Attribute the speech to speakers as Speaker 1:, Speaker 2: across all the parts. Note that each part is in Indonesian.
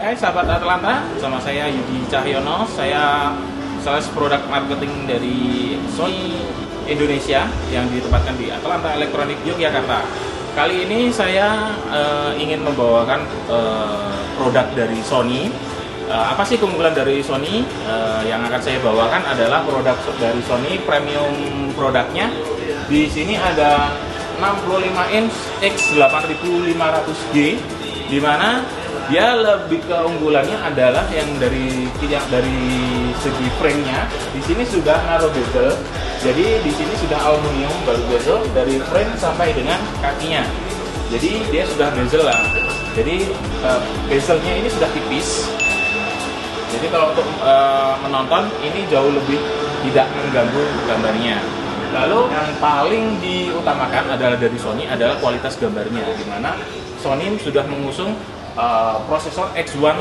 Speaker 1: Hai sahabat Atlanta, sama saya Yudi Cahyono. Saya sales product marketing dari Sony Indonesia yang ditempatkan di Atlanta Electronic Yogyakarta. Kali ini saya ingin membawakan produk dari Sony. Apa sih keunggulan dari Sony? Yang akan saya bawakan adalah produk dari Sony, premium produknya. Di sini ada 65 inch X8500G, di mana dia lebih keunggulannya adalah yang dari segi frame-nya. Di sini sudah nano bezel, jadi di sini sudah aluminium baru bezel dari frame sampai dengan kakinya. Jadi dia sudah bezel lah. Jadi bezelnya ini sudah tipis. Jadi kalau untuk menonton ini jauh lebih tidak mengganggu gambarnya. Lalu yang paling diutamakan adalah dari Sony adalah kualitas gambarnya, di mana Sony sudah mengusung prosesor X1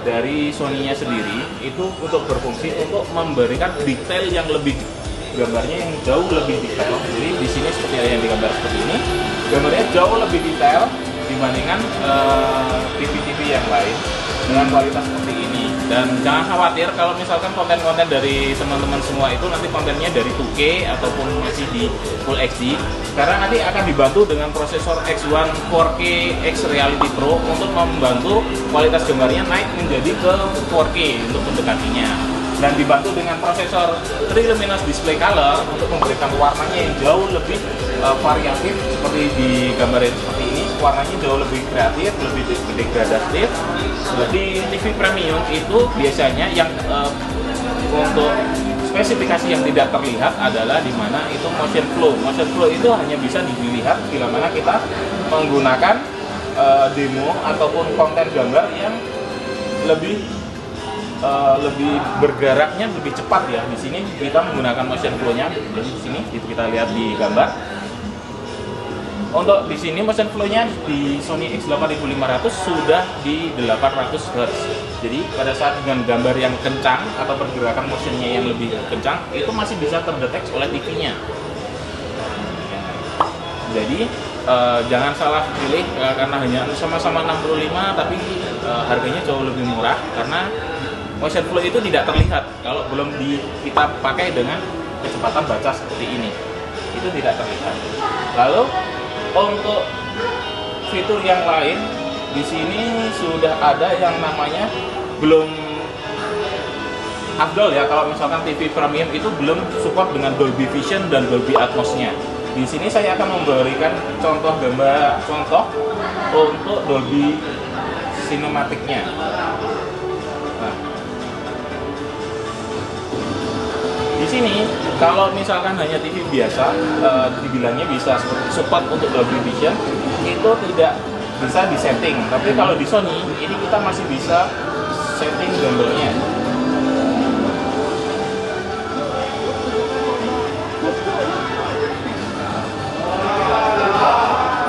Speaker 1: dari Sony-nya sendiri itu untuk berfungsi untuk memberikan detail yang lebih, gambarnya yang jauh lebih detail. Jadi di sini seperti yang digambar seperti ini, gambarnya jauh lebih detail dibandingkan TV-TV yang lain dengan kualitas seperti ini. Dan jangan khawatir kalau misalkan konten-konten dari teman-teman semua itu nanti kontennya dari 2K ataupun masih di Full HD, karena nanti akan dibantu dengan prosesor X1 4K X Reality Pro untuk membantu kualitas gambarnya naik menjadi ke 4K untuk mendekatinya, dan dibantu dengan prosesor 3 luminous display color untuk memberikan warnanya yang jauh lebih variatif seperti di gambar seperti ini. Warnanya jauh lebih kreatif, lebih degradatif. Di TV premium itu biasanya yang untuk spesifikasi yang tidak terlihat adalah di mana itu motion flow. Motion flow itu hanya bisa dilihat bila mana kita menggunakan demo ataupun konten gambar yang lebih bergeraknya lebih cepat ya. Di sini kita menggunakan motion flow-nya. Jadi di sini itu kita lihat di gambar. Untuk di sini motion flow-nya di Sony X8500 sudah di 800 Hz. Jadi pada saat dengan gambar yang kencang atau pergerakan motionnya yang lebih kencang itu masih bisa terdeteksi oleh TV-nya. Jadi jangan salah pilih karena hanya sama-sama 65 tapi harganya jauh lebih murah, karena motion flow itu tidak terlihat kalau belum kita pakai dengan kecepatan baca seperti ini. Itu tidak terlihat. Lalu untuk fitur yang lain di sini sudah ada yang namanya, belum afdol ya, kalau misalkan TV premium itu belum support dengan Dolby Vision dan Dolby Atmos-nya. Di sini saya akan memberikan contoh untuk Dolby Cinematic-nya. Nah, di sini kalau misalkan hanya TV biasa, dibilangnya bisa support untuk Dolby Vision, itu tidak bisa disetting. Tapi kalau di Sony ini kita masih bisa setting gambarnya.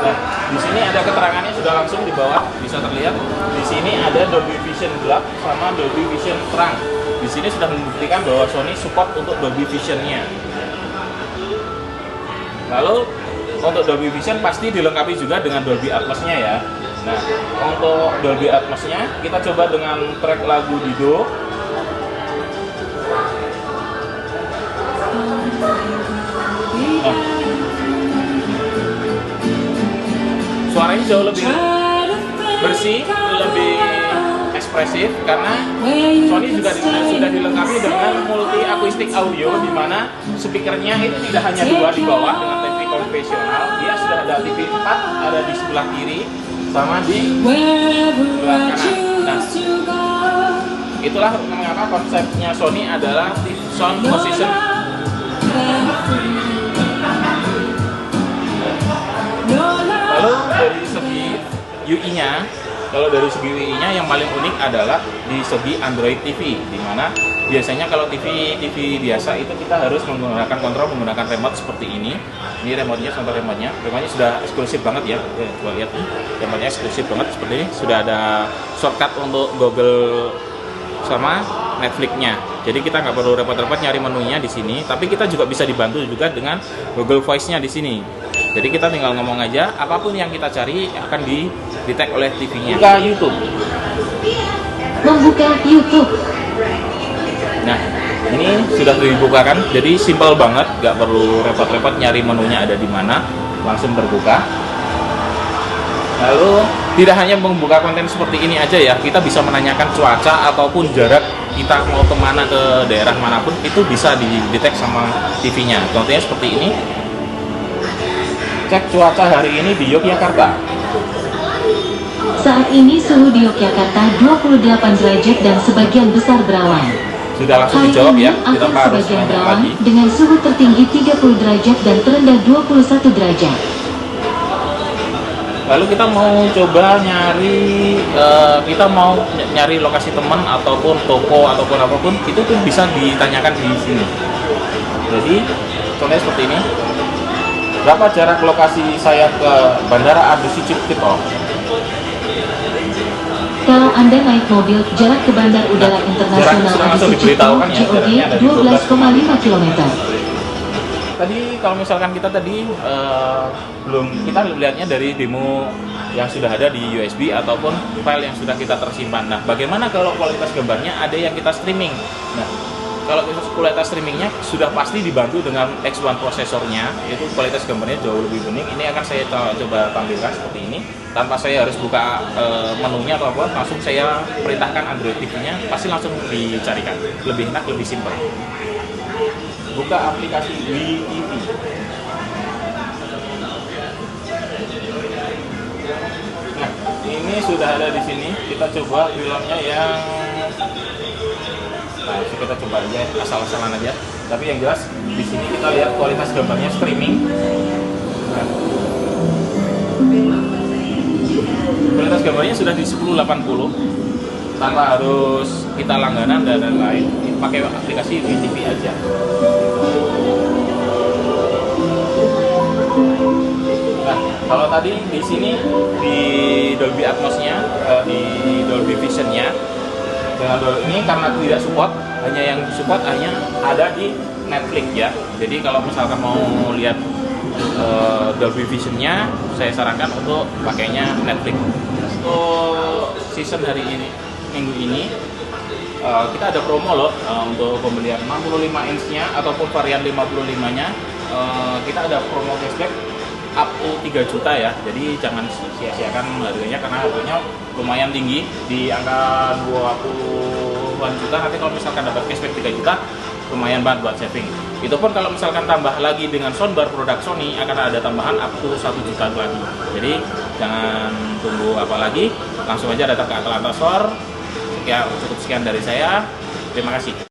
Speaker 1: Nah, di sini ada keterangannya sudah langsung di bawah, bisa terlihat. Di sini ada Dolby Vision gelap sama Dolby Vision terang. Di sini sudah membuktikan bahwa Sony support untuk Dolby Vision-nya. Lalu untuk Dolby Vision pasti dilengkapi juga dengan Dolby Atmos-nya ya. Nah, untuk Dolby Atmos-nya kita coba dengan track lagu Dido. Nah, suaranya jauh lebih bersih, lebih ekspresif, karena Sony juga sudah dilengkapi dengan multi akustik audio, di mana speakernya itu tidak hanya dua di bawah dengan TV konvensional, dia sudah ada TV 4 ada di sebelah kiri sama di sebelah kanan. Nah, itulah mengapa konsepnya Sony adalah sound position. Lalu dari segi UI-nya, kalau dari segi UI-nya yang paling unik adalah di segi Android TV, di mana biasanya kalau TV biasa itu kita harus menggunakan kontrol menggunakan remote seperti ini. Ini remote-nya, contoh remote-nya sudah eksklusif banget ya. Coba lihat nih, remote-nya eksklusif banget seperti ini. Sudah ada shortcut untuk Google sama Netflix-nya. Jadi kita nggak perlu repot-repot nyari menunya di sini, tapi kita juga bisa dibantu juga dengan Google Voice-nya di sini. Jadi kita tinggal ngomong aja, apapun yang kita cari akan di-detect oleh TV-nya. Buka YouTube.
Speaker 2: Membuka YouTube.
Speaker 1: Nah, ini sudah dibukakan, jadi simple banget, nggak perlu repot-repot nyari menunya ada di mana, langsung terbuka. Lalu tidak hanya membuka konten seperti ini aja ya, kita bisa menanyakan cuaca ataupun jarak kita mau kemana, ke daerah manapun, itu bisa didetek sama TV-nya. Contohnya seperti ini, cek cuaca hari ini di Yogyakarta.
Speaker 2: Saat ini suhu di Yogyakarta 28 derajat dan sebagian besar berawan.
Speaker 1: Sudah langsung
Speaker 2: Hari
Speaker 1: dijawab
Speaker 2: ini
Speaker 1: ya, kita
Speaker 2: akan
Speaker 1: harus
Speaker 2: sebagian
Speaker 1: nanya
Speaker 2: berawan
Speaker 1: lagi.
Speaker 2: dengan suhu tertinggi 30 derajat dan terendah 21 derajat.
Speaker 1: Lalu kita mau coba nyari lokasi teman ataupun toko ataupun apapun, itu pun bisa ditanyakan di sini. Jadi contohnya seperti ini, berapa jarak lokasi saya ke Bandara Adi Sucipto?
Speaker 2: Kalau Anda naik mobil, jarak ke Bandar Udara Internasional
Speaker 1: jarak sudah
Speaker 2: Adi
Speaker 1: langsung
Speaker 2: Sucipto,
Speaker 1: diberitahukan ya,
Speaker 2: COD
Speaker 1: jaraknya ada di
Speaker 2: 12,5 km.
Speaker 1: Tadi kalau misalkan kita tadi belum, kita lihatnya dari demo yang sudah ada di USB ataupun file yang sudah kita tersimpan. Nah, bagaimana kalau kualitas gambarnya ada yang kita streaming? Nah, kalau kualitas streamingnya sudah pasti dibantu dengan X1 prosesornya, itu kualitas gambarnya jauh lebih bening. Ini akan saya coba tampilkan seperti ini, tanpa saya harus buka menunya atau apa, langsung saya perintahkan Android TV-nya, pasti langsung dicarikan. Lebih enak, lebih simpel. Buka aplikasi WeTV. Nah, ini sudah ada di sini. Kita coba filmnya yang, nah, kita coba aja asal-asalan aja. Tapi yang jelas di sini kita lihat kualitas gambarnya streaming. Nah, kualitas gambarnya sudah di 1080 tanpa harus kita langganan dan lain-lain. Pakai aplikasi WeTV aja. Nah, kalau tadi di sini di Dolby Atmos-nya, di Dolby Vision-nya, dengan ini karena tidak support, hanya yang support hanya ada di Netflix ya. Jadi kalau misalkan mau lihat Dolby Vision-nya, saya sarankan untuk pakainya Netflix. Untuk season hari ini, minggu ini, kita ada promo loh, untuk pembelian 65 inch-nya ataupun varian 55-nya, kita ada promo cashback up to 3 juta ya. Jadi jangan sia-siakan harganya, karena harganya lumayan tinggi di angka 20-an juta. Nanti kalau misalkan dapat cashback 3 juta, lumayan banget buat saving. Itu pun kalau misalkan tambah lagi dengan soundbar produk Sony, akan ada tambahan up to 1 juta lagi. Jadi jangan tunggu apa lagi, langsung aja datang ke Atlanta Store. Cukup sekian dari saya. Terima kasih.